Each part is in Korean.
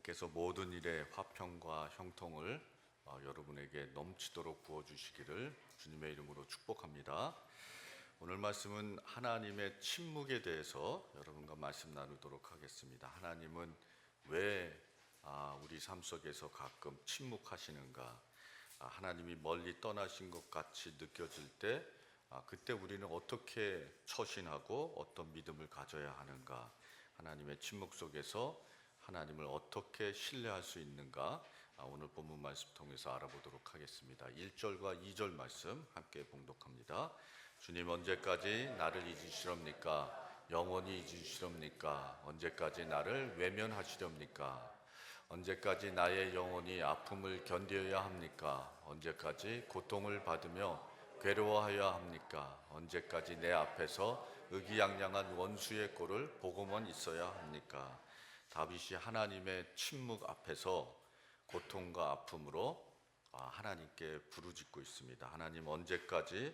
하나님께서 모든 일에 화평과 형통을 여러분에게 넘치도록 부어주시기를 주님의 이름으로 축복합니다. 오늘 말씀은 하나님의 침묵에 대해서 여러분과 말씀 나누도록 하겠습니다. 하나님은 왜 우리 삶 속에서 가끔 침묵하시는가? 하나님이 멀리 떠나신 것 같이 느껴질 때 그때 우리는 어떻게 처신하고 어떤 믿음을 가져야 하는가? 하나님의 침묵 속에서 하나님을 어떻게 신뢰할 수 있는가? 오늘 본문 말씀 통해서 알아보도록 하겠습니다. 1절과 2절 말씀 함께 봉독합니다. 주님, 언제까지 나를 잊으시렵니까? 영원히 잊으시렵니까? 언제까지 나를 외면하시렵니까? 언제까지 나의 영혼이 아픔을 견뎌야 합니까? 언제까지 고통을 받으며 괴로워하여야 합니까? 언제까지 내 앞에서 의기양양한 원수의 꼴을 보고만 있어야 합니까? 다윗이 하나님의 침묵 앞에서 고통과 아픔으로 하나님께 부르짖고 있습니다. 하나님, 언제까지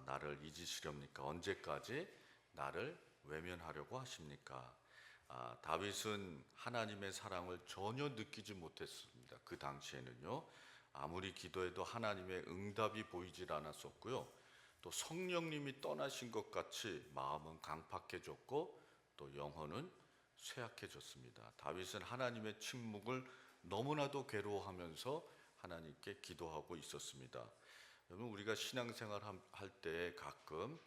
나를 잊으시렵니까? 언제까지 나를 외면하려고 하십니까? 다윗은 하나님의 사랑을 전혀 느끼지 못했습니다. 그 당시에는요, 아무리 기도해도 하나님의 응답이 보이질 않았었고요, 또 성령님이 떠나신 것 같이 마음은 강팍해졌고 또 영혼은 쇠약해졌습니다. 다윗은 하나님의 침묵을 너무나도 괴로워하면서 하나님께 기도하고 있었습니다. 여러분, 우리가 신앙생활 할 때 가끔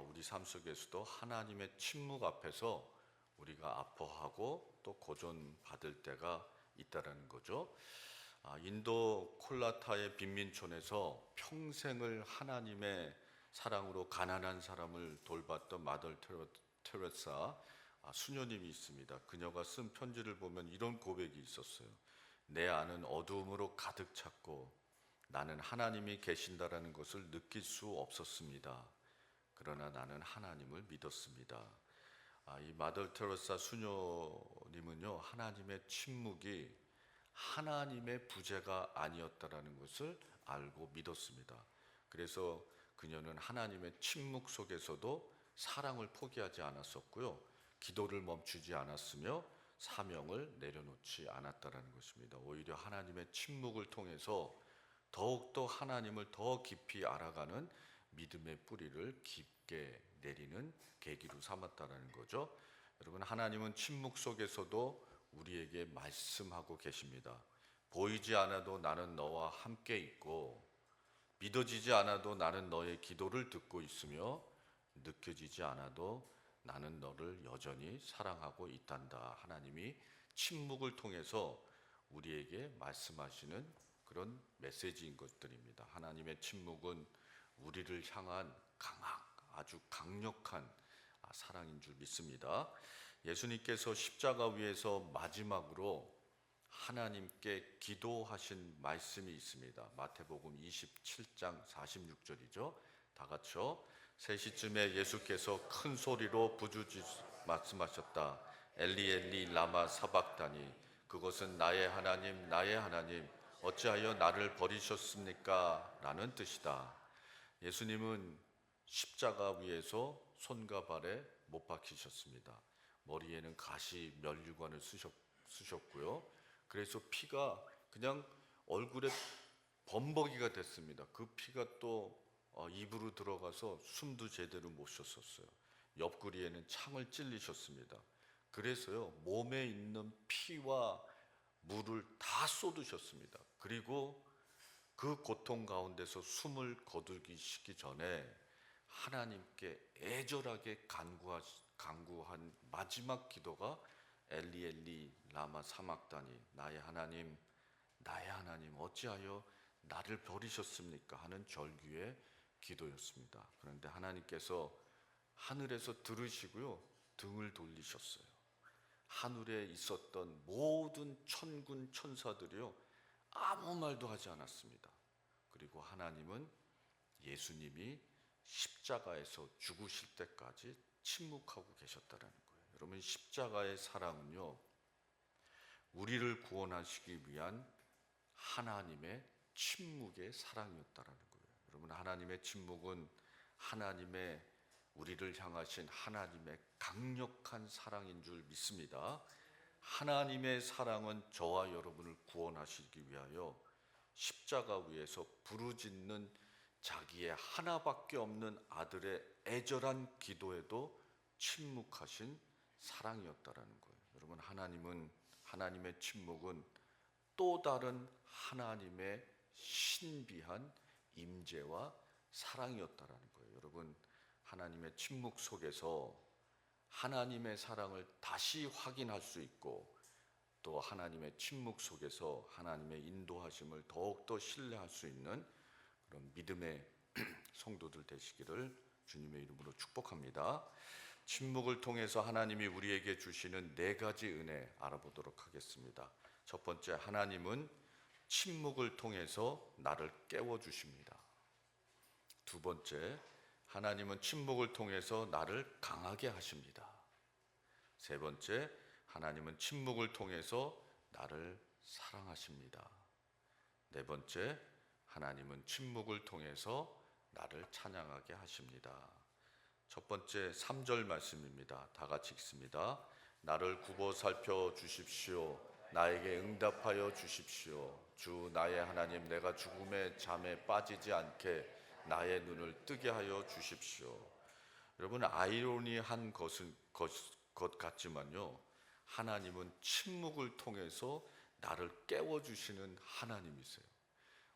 우리 삶 속에서도 하나님의 침묵 앞에서 우리가 아파하고 또 고전받을 때가 있다는 거죠. 인도 콜라타의 빈민촌에서 평생을 하나님의 사랑으로 가난한 사람을 돌봤던 마더 테레사 수녀님이 있습니다. 그녀가 쓴 편지를 보면 이런 고백이 있었어요. 내 안은 어두움으로 가득 찼고 나는 하나님이 계신다라는 것을 느낄 수 없었습니다. 그러나 나는 하나님을 믿었습니다. 이 마더 테레사 수녀님은요, 하나님의 침묵이 하나님의 부재가 아니었다라는 것을 알고 믿었습니다. 그래서 그녀는 하나님의 침묵 속에서도 사랑을 포기하지 않았었고요, 기도를 멈추지 않았으며 사명을 내려놓지 않았다라는 것입니다. 오히려 하나님의 침묵을 통해서 더욱더 하나님을 더 깊이 알아가는 믿음의 뿌리를 깊게 내리는 계기로 삼았다라는 거죠. 여러분, 하나님은 침묵 속에서도 우리에게 말씀하고 계십니다. 보이지 않아도 나는 너와 함께 있고, 믿어지지 않아도 나는 너의 기도를 듣고 있으며, 느껴지지 않아도 나는 너를 여전히 사랑하고 있단다. 하나님이 침묵을 통해서 우리에게 말씀하시는 그런 메시지인 것들입니다. 하나님의 침묵은 우리를 향한 아주 강력한 사랑인 줄 믿습니다. 예수님께서 십자가 위에서 마지막으로 하나님께 기도하신 말씀이 있습니다. 마태복음 27장 46절이죠. 다 같이요. 3시쯤에 예수께서 큰 소리로 부르짖 말씀하셨다. 엘리 엘리 라마 사박다니. 그것은 나의 하나님 나의 하나님 어찌하여 나를 버리셨습니까? 라는 뜻이다. 예수님은 십자가 위에서 손과 발에 못 박히셨습니다. 머리에는 가시 면류관을 쓰셨고요. 그래서 피가 그냥 얼굴에 범벅이가 됐습니다. 그 피가 또 입으로 들어가서 숨도 제대로 못 쉬었어요. 옆구리에는 창을 찔리셨습니다. 그래서요, 몸에 있는 피와 물을 다 쏟으셨습니다. 그리고 그 고통 가운데서 숨을 거두시기 전에 하나님께 애절하게 간구한 마지막 기도가 엘리 엘리 라마 사막다니, 나의 하나님 어찌하여 나를 버리셨습니까? 하는 절규의 기도였습니다. 그런데 하나님께서 하늘에서 들으시고요, 등을 돌리셨어요. 하늘에 있었던 모든 천군 천사들이요, 아무 말도 하지 않았습니다. 그리고 하나님은 예수님이 십자가에서 죽으실 때까지 침묵하고 계셨다는 거예요. 여러분, 십자가의 사랑은요, 우리를 구원하시기 위한 하나님의 침묵의 사랑이었다는 거예요. 여러분, 하나님의 침묵은 하나님의 우리를 향하신 하나님의 강력한 사랑인 줄 믿습니다. 하나님의 사랑은 저와 여러분을 구원하시기 위하여 십자가 위에서 부르짖는 자기의 하나밖에 없는 아들의 애절한 기도에도 침묵하신 사랑이었다라는 거예요. 여러분, 하나님의 침묵은 또 다른 하나님의 신비한 임재와 사랑이었다라는 거예요. 여러분, 하나님의 침묵 속에서 하나님의 사랑을 다시 확인할 수 있고, 또 하나님의 침묵 속에서 하나님의 인도하심을 더욱더 신뢰할 수 있는 그런 믿음의 성도들 되시기를 주님의 이름으로 축복합니다. 침묵을 통해서 하나님이 우리에게 주시는 4가지 은혜 알아보도록 하겠습니다. 첫 번째, 하나님은 침묵을 통해서 나를 깨워주십니다. 두 번째, 하나님은 침묵을 통해서 나를 강하게 하십니다. 세 번째, 하나님은 침묵을 통해서 나를 사랑하십니다. 네 번째, 하나님은 침묵을 통해서 나를 찬양하게 하십니다. 첫 번째 3절 말씀입니다. 다 같이 읽습니다. 나를 굽어 살펴 주십시오. 나에게 응답하여 주십시오. 주 나의 하나님, 내가 죽음의 잠에 빠지지 않게 나의 눈을 뜨게 하여 주십시오. 여러분, 아이러니한 것 같지만요, 하나님은 침묵을 통해서 나를 깨워주시는 하나님이세요.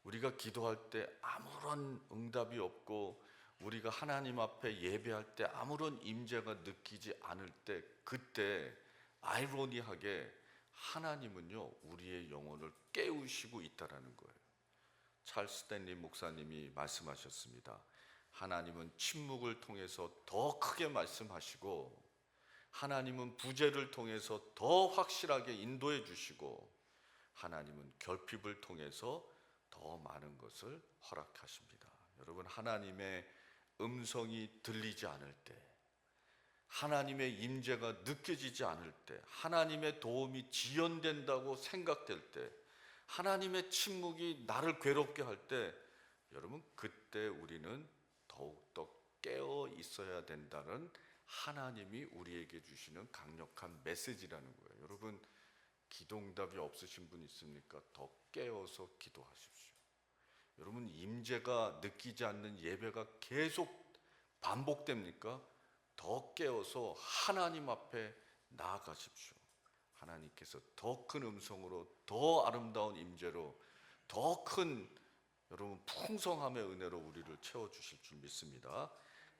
우리가 기도할 때 아무런 응답이 없고, 우리가 하나님 앞에 예배할 때 아무런 임재가 느끼지 않을 때, 그때 아이러니하게 하나님은요 우리의 영혼을 깨우시고 있다라는 거예요. 찰스 스탠리 목사님이 말씀하셨습니다. 하나님은 침묵을 통해서 더 크게 말씀하시고, 하나님은 부재를 통해서 더 확실하게 인도해 주시고, 하나님은 결핍을 통해서 더 많은 것을 허락하십니다. 여러분, 하나님의 음성이 들리지 않을 때, 하나님의 임재가 느껴지지 않을 때, 하나님의 도움이 지연된다고 생각될 때, 하나님의 침묵이 나를 괴롭게 할 때, 여러분, 그때 우리는 더욱더 깨어 있어야 된다는 하나님이 우리에게 주시는 강력한 메시지라는 거예요. 여러분, 기도응답이 없으신 분 있습니까? 더 깨어서 기도하십시오. 여러분, 임재가 느끼지 않는 예배가 계속 반복됩니까? 더 깨어서 하나님 앞에 나아가십시오. 하나님께서 더 큰 음성으로, 더 아름다운 임재로, 더 큰 여러분 풍성함의 은혜로 우리를 채워주실 줄 믿습니다.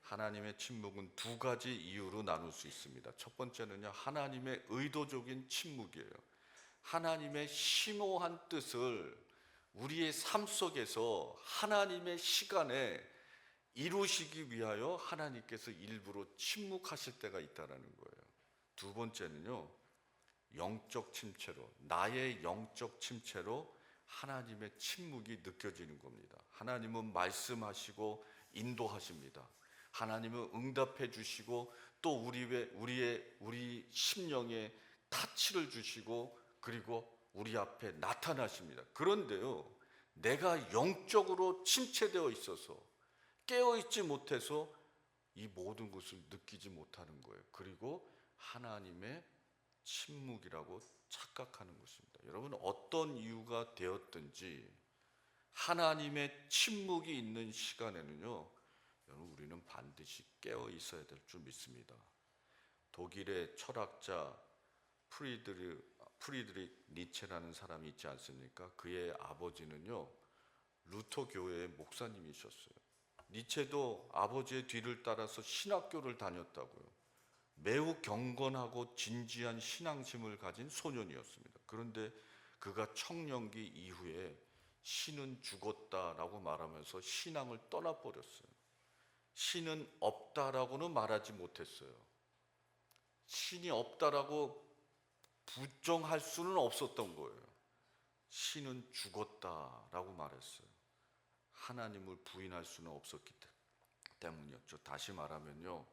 하나님의 침묵은 2가지 이유로 나눌 수 있습니다. 첫 번째는요, 하나님의 의도적인 침묵이에요. 하나님의 심오한 뜻을 우리의 삶 속에서 하나님의 시간에 이루시기 위하여 하나님께서 일부러 침묵하실 때가 있다라는 거예요. 두 번째는요, 영적 침체로, 나의 영적 침체로 하나님의 침묵이 느껴지는 겁니다. 하나님은 말씀하시고 인도하십니다. 하나님은 응답해 주시고, 또 우리 심령에 타치를 주시고, 그리고 우리 앞에 나타나십니다. 그런데요, 내가 영적으로 침체되어 있어서 깨어있지 못해서 이 모든 것을 느끼지 못하는 거예요. 그리고 하나님의 침묵이라고 착각하는 것입니다. 여러분, 어떤 이유가 되었든지 하나님의 침묵이 있는 시간에는요, 여러분, 우리는 반드시 깨어 있어야 될 줄 믿습니다. 독일의 철학자 프리드리히 니체라는 사람이 있지 않습니까? 그의 아버지는요, 루터 교회의 목사님이셨어요. 니체도 아버지의 뒤를 따라서 신학교를 다녔다고요. 매우 경건하고 진지한 신앙심을 가진 소년이었습니다. 그런데 그가 청년기 이후에 신은 죽었다라고 말하면서 신앙을 떠나버렸어요. 신은 없다라고는 말하지 못했어요. 신이 없다라고 부정할 수는 없었던 거예요. 신은 죽었다라고 말했어요. 하나님을 부인할 수는 없었기 때문이었죠. 다시 말하면요,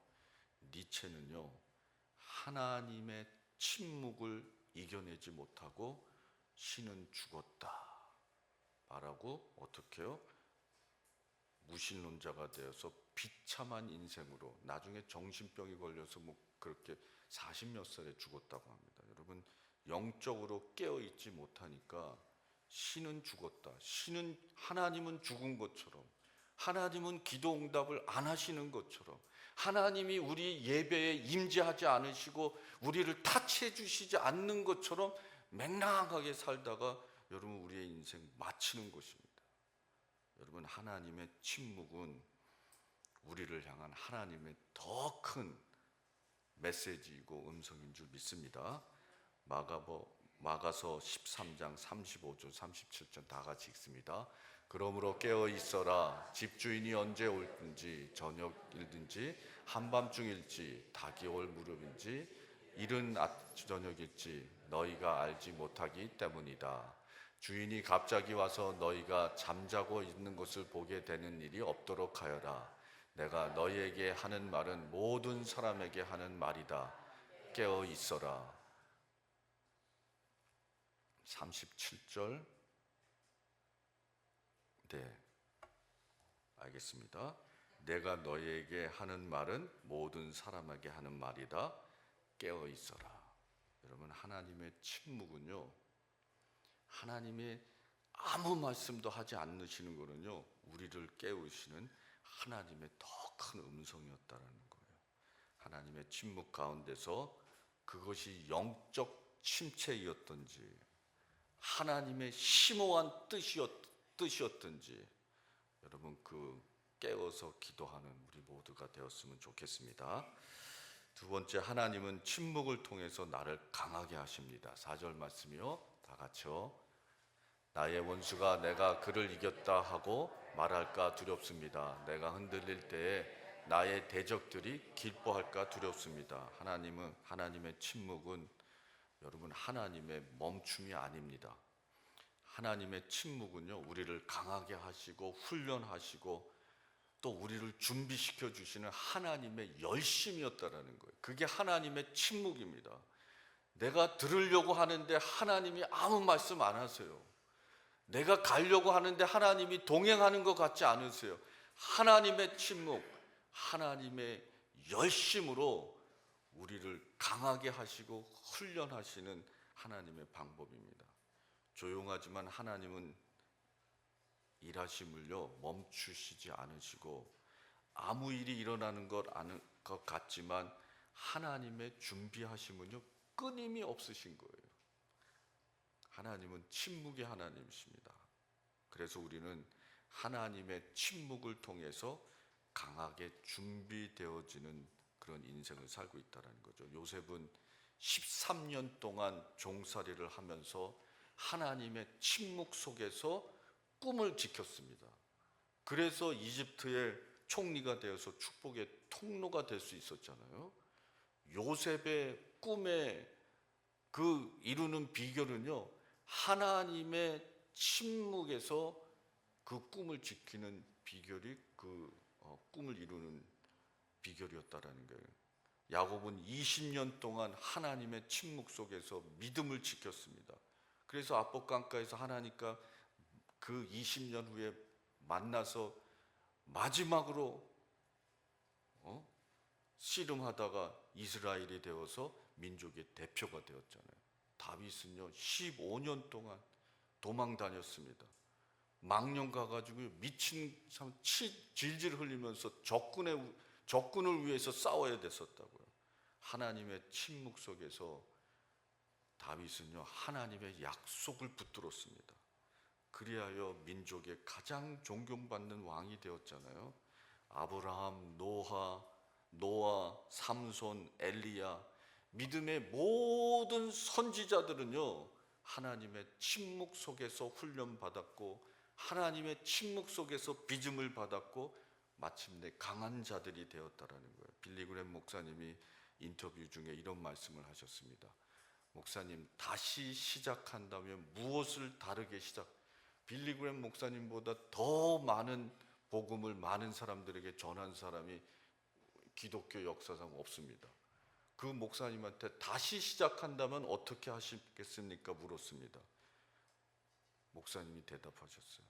니체는요, 하나님의 침묵을 이겨내지 못하고 신은 죽었다 말하고, 어떻게 해요? 무신론자가 되어서 비참한 인생으로 나중에 정신병이 걸려서 그렇게 40몇 살에 죽었다고 합니다. 여러분, 영적으로 깨어 있지 못하니까 신은 죽었다. 하나님은 죽은 것처럼, 하나님은 기도 응답을 안 하시는 것처럼, 하나님이 우리 예배에 임재하지 않으시고 우리를 타치해 주시지 않는 것처럼 맹랑하게 살다가 여러분 우리의 인생 마치는 것입니다. 여러분, 하나님의 침묵은 우리를 향한 하나님의 더 큰 메시지이고 음성인 줄 믿습니다. 마가서 13장 35절 37절 다 같이 읽습니다. 그러므로 깨어 있어라. 집주인이 언제 올든지 저녁일든지 한밤중일지 닭이 올 무렵인지 이른 저녁일지 너희가 알지 못하기 때문이다. 주인이 갑자기 와서 너희가 잠자고 있는 것을 보게 되는 일이 없도록 하여라. 내가 너희에게 하는 말은 모든 사람에게 하는 말이다. 깨어 있어라. 37절. 네, 알겠습니다. 내가 너희에게 하는 말은 모든 사람에게 하는 말이다. 깨어 있어라. 여러분, 하나님의 침묵은요, 하나님이 아무 말씀도 하지 않으시는 거는요, 우리를 깨우시는 하나님의 더 큰 음성이었다라는 거예요. 하나님의 침묵 가운데서 그것이 영적 침체이었던지 하나님의 심오한 뜻이었던지 여러분 그 깨어서 기도하는 우리 모두가 되었으면 좋겠습니다. 두 번째, 하나님은 침묵을 통해서 나를 강하게 하십니다. 4절 말씀이요. 다 같이요. 나의 원수가 내가 그를 이겼다 하고 말할까 두렵습니다. 내가 흔들릴 때에 나의 대적들이 기뻐할까 두렵습니다. 하나님의 침묵은 여러분 하나님의 멈춤이 아닙니다. 하나님의 침묵은요, 우리를 강하게 하시고 훈련하시고 또 우리를 준비시켜 주시는 하나님의 열심이었다라는 거예요. 그게 하나님의 침묵입니다. 내가 들으려고 하는데 하나님이 아무 말씀 안 하세요. 내가 가려고 하는데 하나님이 동행하는 것 같지 않으세요. 하나님의 침묵, 하나님의 열심으로 우리를 강하게 하시고 훈련하시는 하나님의 방법입니다. 조용하지만 하나님은 일하심을요 멈추시지 않으시고 아무 일이 일어나는 것 같지만 하나님의 준비하심은요 끊임이 없으신 거예요. 하나님은 침묵의 하나님이십니다. 그래서 우리는 하나님의 침묵을 통해서 강하게 준비되어지는 그런 인생을 살고 있다는 거죠. 요셉은 13년 동안 종살이를 하면서 하나님의 침묵 속에서 꿈을 지켰습니다. 그래서 이집트의 총리가 되어서 축복의 통로가 될 수 있었잖아요. 요셉의 꿈에 그 이루는 비결은요, 하나님의 침묵에서 그 꿈을 지키는 비결이 꿈을 이루는 비결이었다라는 거예요. 야곱은 20년 동안 하나님의 침묵 속에서 믿음을 지켰습니다. 그래서 압복강가에서 하나님과 그 20년 후에 만나서 마지막으로 씨름하다가 이스라엘이 되어서 민족의 대표가 되었잖아요. 다윗은요 15년 동안 도망 다녔습니다. 망령 가가지고 미친 참 질질 흘리면서 적군을 위해서 싸워야 됐었다고요. 하나님의 침묵 속에서 다윗은요 하나님의 약속을 붙들었습니다. 그리하여 민족의 가장 존경받는 왕이 되었잖아요. 아브라함, 노아, 삼손, 엘리야, 믿음의 모든 선지자들은요 하나님의 침묵 속에서 훈련받았고 하나님의 침묵 속에서 빚음을 받았고 마침내 강한 자들이 되었다라는 거예요. 빌리 그램 목사님이 인터뷰 중에 이런 말씀을 하셨습니다. 목사님, 다시 시작한다면 무엇을 다르게 빌리 그램 목사님보다 더 많은 복음을 많은 사람들에게 전한 사람이 기독교 역사상 없습니다. 그 목사님한테 다시 시작한다면 어떻게 하시겠습니까? 물었습니다. 목사님이 대답하셨어요.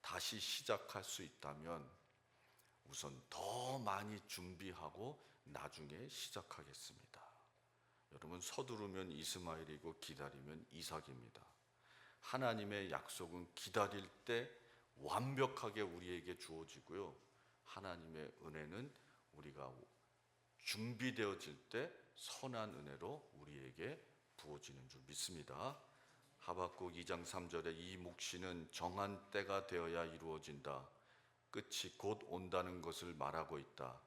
다시 시작할 수 있다면 우선 더 많이 준비하고 나중에 시작하겠습니다. 여러분, 서두르면 이스마엘이고 기다리면 이삭입니다. 하나님의 약속은 기다릴 때 완벽하게 우리에게 주어지고요. 하나님의 은혜는 우리가 준비되어질 때 선한 은혜로 우리에게 부어지는 줄 믿습니다. 하박국 2장 3절에 이 묵시는 정한 때가 되어야 이루어진다. 끝이 곧 온다는 것을 말하고 있다.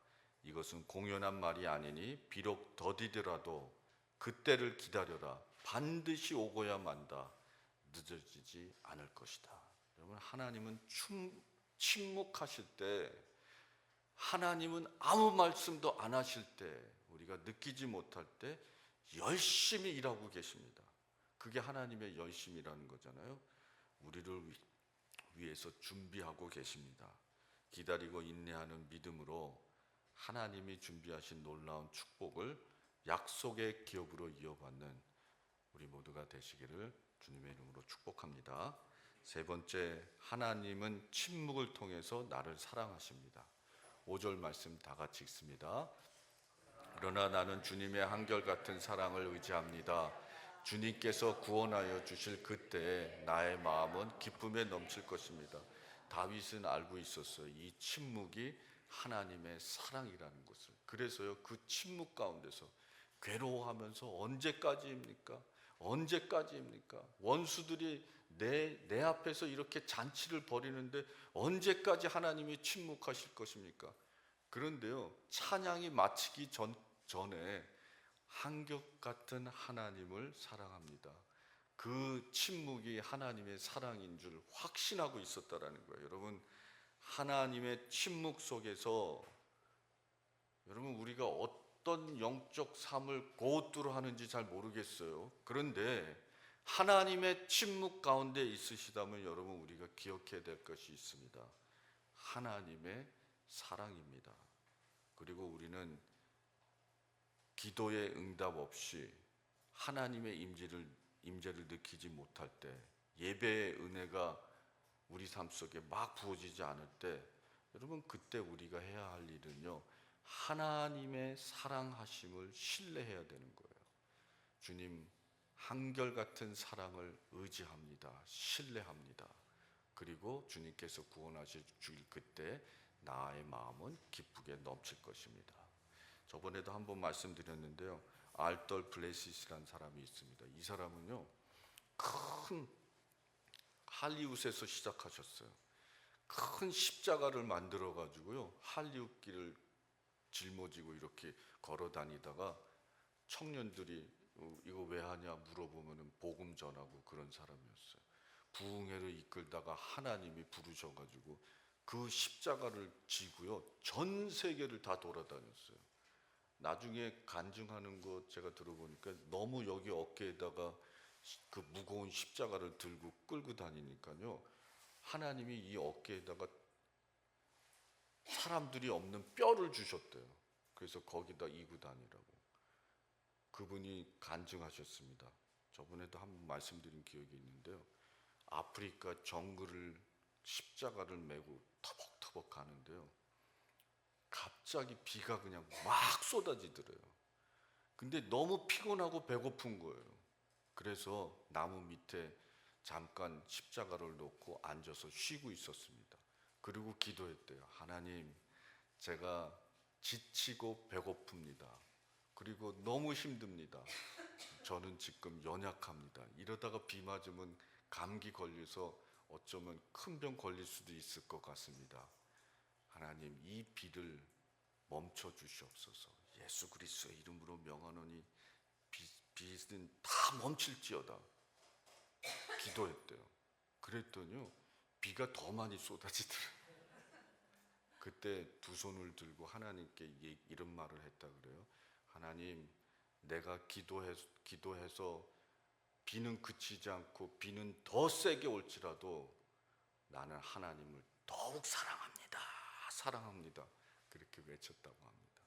이것은 공연한 말이 아니니 비록 더디더라도 그때를 기다려라. 반드시 오고야 만다. 늦어지지 않을 것이다. 여러분, 하나님은 침묵하실 때, 하나님은 아무 말씀도 안 하실 때, 우리가 느끼지 못할 때 열심히 일하고 계십니다. 그게 하나님의 열심이라는 거잖아요. 우리를 위해서 준비하고 계십니다. 기다리고 인내하는 믿음으로 하나님이 준비하신 놀라운 축복을 약속의 기업으로 이어받는 우리 모두가 되시기를 주님의 이름으로 축복합니다. 세 번째, 하나님은 침묵을 통해서 나를 사랑하십니다. 5절 말씀 다 같이 읽습니다. 그러나 나는 주님의 한결같은 사랑을 의지합니다. 주님께서 구원하여 주실 그때에 나의 마음은 기쁨에 넘칠 것입니다. 다윗은 알고 있었어요. 이 침묵이 하나님의 사랑이라는 것을. 그래서요, 그 침묵 가운데서 괴로워하면서 언제까지입니까? 언제까지입니까? 원수들이 내 앞에서 이렇게 잔치를 벌이는데 언제까지 하나님이 침묵하실 것입니까? 그런데요, 찬양이 마치기 전에 한결같은 하나님을 사랑합니다. 그 침묵이 하나님의 사랑인 줄 확신하고 있었다라는 거예요. 여러분, 하나님의 침묵 속에서 여러분, 우리가 어떤 영적 삶을 고투로 하는지 잘 모르겠어요. 그런데 하나님의 침묵 가운데 있으시다면 여러분, 우리가 기억해야 될 것이 있습니다. 하나님의 사랑입니다. 그리고 우리는 기도의 응답 없이 하나님의 임재를 느끼지 못할 때, 예배의 은혜가 우리 삶 속에 막 부어지지 않을 때, 여러분, 그때 우리가 해야 할 일은요, 하나님의 사랑하심을 신뢰해야 되는 거예요. 주님 한결같은 사랑을 의지합니다. 신뢰합니다. 그리고 주님께서 구원하실 그때 나의 마음은 기쁘게 넘칠 것입니다. 저번에도 한번 말씀드렸는데요, 알떨 블레시스라는 사람이 있습니다. 이 사람은요, 큰 할리우드에서 시작하셨어요. 큰 십자가를 만들어 가지고요, 할리우드 길을 짊어지고 이렇게 걸어 다니다가 청년들이 이거 왜 하냐 물어보면 복음 전하고 그런 사람이었어요. 부흥회를 이끌다가 하나님이 부르셔가지고 그 십자가를 지고요, 전 세계를 다 돌아다녔어요. 나중에 간증하는 거 제가 들어보니까 너무 여기 어깨에다가 그 무거운 십자가를 들고 끌고 다니니까요, 하나님이 이 어깨에다가 사람들이 없는 뼈를 주셨대요. 그래서 거기다 이고 다니라고. 그분이 간증하셨습니다. 저번에도 한번 말씀드린 기억이 있는데요, 아프리카 정글을 십자가를 메고 터벅터벅 가는데요, 갑자기 비가 그냥 막 쏟아지더래요. 근데 너무 피곤하고 배고픈 거예요. 그래서 나무 밑에 잠깐 십자가를 놓고 앉아서 쉬고 있었습니다. 그리고 기도했대요. 하나님, 제가 지치고 배고픕니다. 그리고 너무 힘듭니다. 저는 지금 연약합니다. 이러다가 비 맞으면 감기 걸려서 어쩌면 큰 병 걸릴 수도 있을 것 같습니다. 하나님, 이 비를 멈춰 주시옵소서. 예수 그리스도의 이름으로 명하노니 비는 다 멈출지어다. 기도했대요. 그랬더니요, 비가 더 많이 쏟아지더라고요. 그때 두 손을 들고 하나님께 이런 말을 했다 그래요. 하나님, 내가 기도해서 비는 그치지 않고 비는 더 세게 올지라도 나는 하나님을 더욱 사랑합니다. 사랑합니다. 그렇게 외쳤다고 합니다.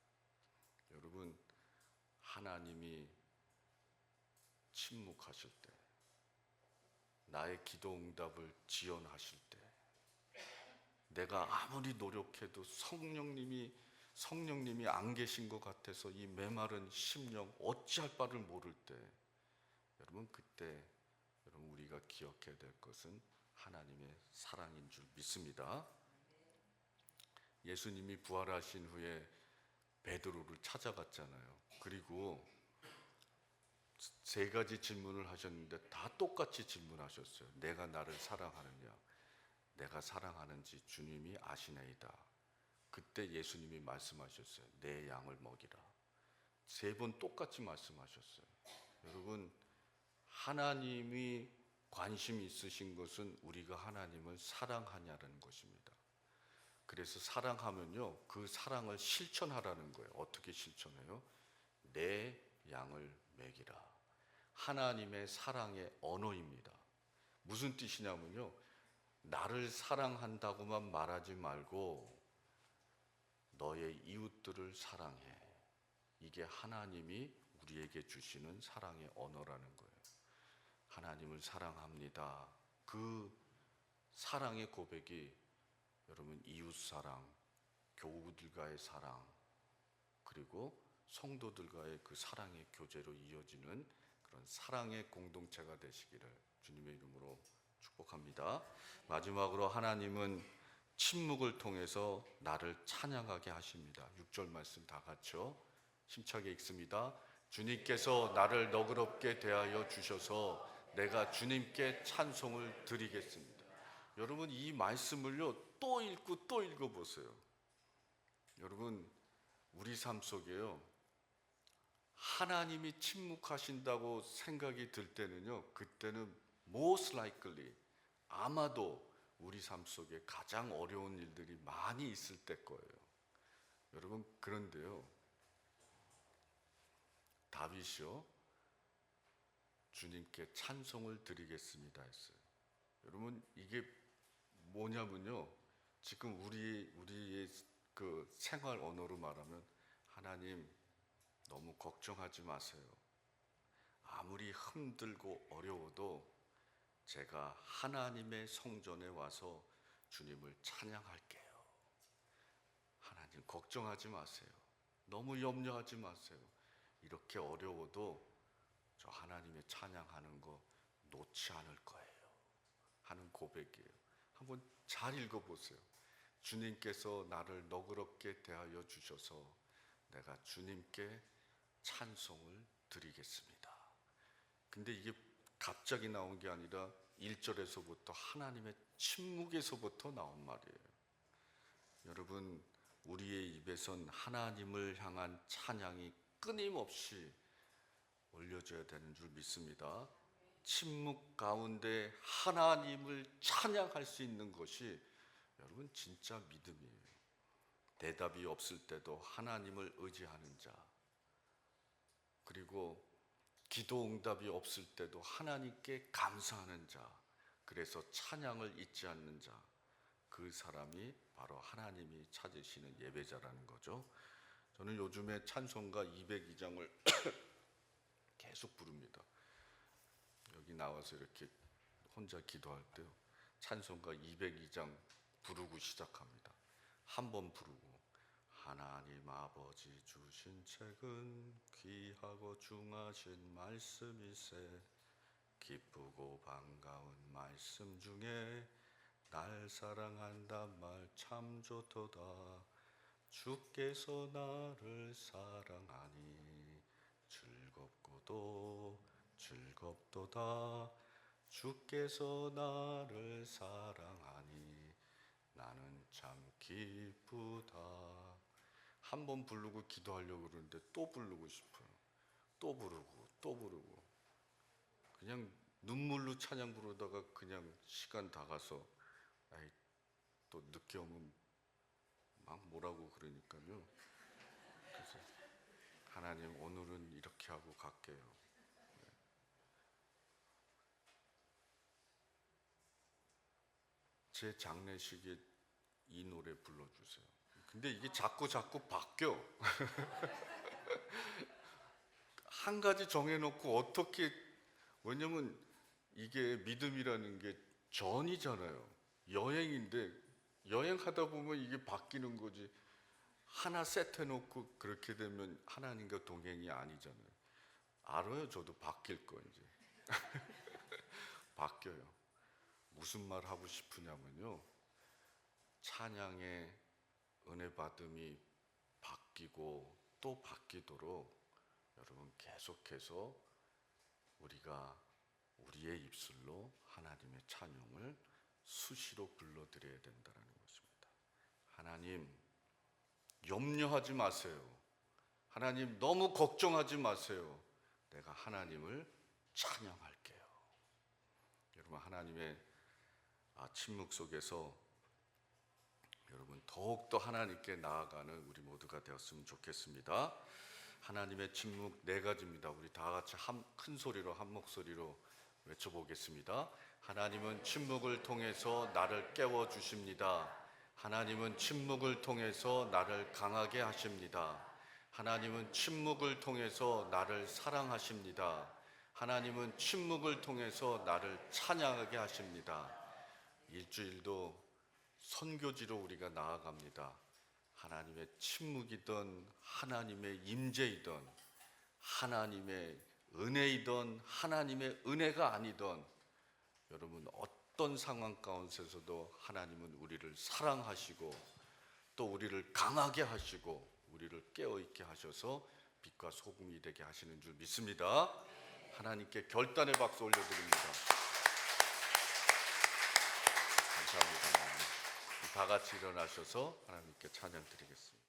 여러분, 하나님이 침묵하실 때, 나의 기도 응답을 지연하실 때, 내가 아무리 노력해도 성령님이 성령님이 안 계신 것 같아서 이 메마른 심령 어찌할 바를 모를 때, 여러분 그때 여러분 우리가 기억해야 될 것은 하나님의 사랑인 줄 믿습니다. 예수님이 부활하신 후에 베드로를 찾아갔잖아요. 그리고 세 가지 질문을 하셨는데 다 똑같이 질문하셨어요. 내가 나를 사랑하느냐? 내가 사랑하는지 주님이 아시나이다. 그때 예수님이 말씀하셨어요. 내 양을 먹이라. 세 번 똑같이 말씀하셨어요. 여러분, 하나님이 관심이 있으신 것은 우리가 하나님을 사랑하냐는 것입니다. 그래서 사랑하면요, 그 사랑을 실천하라는 거예요. 어떻게 실천해요? 내 양을 먹이라. 하나님의 사랑의 언어입니다. 무슨 뜻이냐면요, 나를 사랑한다고만 말하지 말고 너의 이웃들을 사랑해. 이게 하나님이 우리에게 주시는 사랑의 언어라는 거예요. 하나님을 사랑합니다. 그 사랑의 고백이 여러분 이웃 사랑, 교우들과의 사랑, 그리고 성도들과의 그 사랑의 교제로 이어지는 그런 사랑의 공동체가 되시기를 주님의 이름으로 축복합니다. 마지막으로 하나님은 침묵을 통해서 나를 찬양하게 하십니다. 6절 말씀 다 같이요. 힘차게 읽습니다. 주님께서 나를 너그럽게 대하여 주셔서 내가 주님께 찬송을 드리겠습니다. 여러분 이 말씀을요 또 읽고 또 읽어보세요. 여러분 우리 삶 속에요 하나님이 침묵하신다고 생각이 들 때는요, 그때는 most likely 아마도 우리 삶 속에 가장 어려운 일들이 많이 있을 때 거예요. 여러분 그런데요, 다윗이요 주님께 찬송을 드리겠습니다 했어요. 여러분 이게 뭐냐면요, 지금 우리의 그 생활 언어로 말하면 하나님 너무 걱정하지 마세요. 아무리 힘들고 어려워도 제가 하나님의 성전에 와서 주님을 찬양할게요. 하나님 걱정하지 마세요. 너무 염려하지 마세요. 이렇게 어려워도 저 하나님의 찬양하는 거 놓지 않을 거예요 하는 고백이에요. 한번 잘 읽어보세요. 주님께서 나를 너그럽게 대하여 주셔서 내가 주님께 찬송을 드리겠습니다. 근데 이게 갑자기 나온 게 아니라 1절에서부터 하나님의 침묵에서부터 나온 말이에요. 여러분 우리의 입에선 하나님을 향한 찬양이 끊임없이 올려져야 되는 줄 믿습니다. 침묵 가운데 하나님을 찬양할 수 있는 것이 여러분 진짜 믿음이에요. 대답이 없을 때도 하나님을 의지하는 자, 그리고 기도 응답이 없을 때도 하나님께 감사하는 자, 그래서 찬양을 잊지 않는 자, 그 사람이 바로 하나님이 찾으시는 예배자라는 거죠. 저는 요즘에 찬송가 202장을 계속 부릅니다. 여기 나와서 이렇게 혼자 기도할 때요, 찬송가 202장 부르고 시작합니다. 한 번 부르고 하나님 아버지 주신 책은 귀하고 중하신 말씀이세, 기쁘고 반가운 말씀 중에 날 사랑한단 말 참 좋도다. 주께서 나를 사랑하니 즐겁고도 즐겁도다. 주께서 나를 사랑하니 나는 참 기쁘다. 한 번 부르고 기도하려고 그러는데 또 부르고 싶어요. 또 부르고 또 부르고, 그냥 눈물로 찬양 부르다가 그냥 시간 다 가서 아이 또 늦게 오면 막 뭐라고 그러니까요. 그래서 하나님 오늘은 이렇게 하고 갈게요. 제 장례식에 이 노래 불러주세요. 근데 이게 자꾸 바뀌어. 한 가지 정해놓고 어떻게, 왜냐면 이게 믿음이라는 게 전이잖아요. 여행인데 여행하다 보면 이게 바뀌는 거지. 하나 세트해놓고 그렇게 되면 하나님과 동행이 아니잖아요. 알아요. 저도 바뀔 거 이제. 바뀌어요. 무슨 말 하고 싶으냐면요. 찬양의 은혜 받음이 바뀌고 또 바뀌도록 여러분 계속해서 우리가 우리의 입술로 하나님의 찬양을 수시로 불러드려야 된다는 것입니다. 하나님 염려하지 마세요. 하나님 너무 걱정하지 마세요. 내가 하나님을 찬양할게요. 여러분 하나님의 침묵 속에서 여러분 더욱더 하나님께 나아가는 우리 모두가 되었으면 좋겠습니다. 하나님의 침묵 네 가지입니다. 우리 다 같이 큰 소리로 한 목소리로 외쳐보겠습니다. 하나님은 침묵을 통해서 나를 깨워주십니다. 하나님은 침묵을 통해서 나를 강하게 하십니다. 하나님은 침묵을 통해서 나를 사랑하십니다. 하나님은 침묵을 통해서 나를 찬양하게 하십니다. 일주일도 선교지로 우리가 나아갑니다. 하나님의 침묵이든 하나님의 임재이든 하나님의 은혜이든 하나님의 은혜가 아니든 여러분 어떤 상황 가운데서도 하나님은 우리를 사랑하시고 또 우리를 강하게 하시고 우리를 깨어있게 하셔서 빛과 소금이 되게 하시는 줄 믿습니다. 하나님께 결단의 박수 올려드립니다. 감사합니다. 다 같이 일어나셔서 하나님께 찬양 드리겠습니다.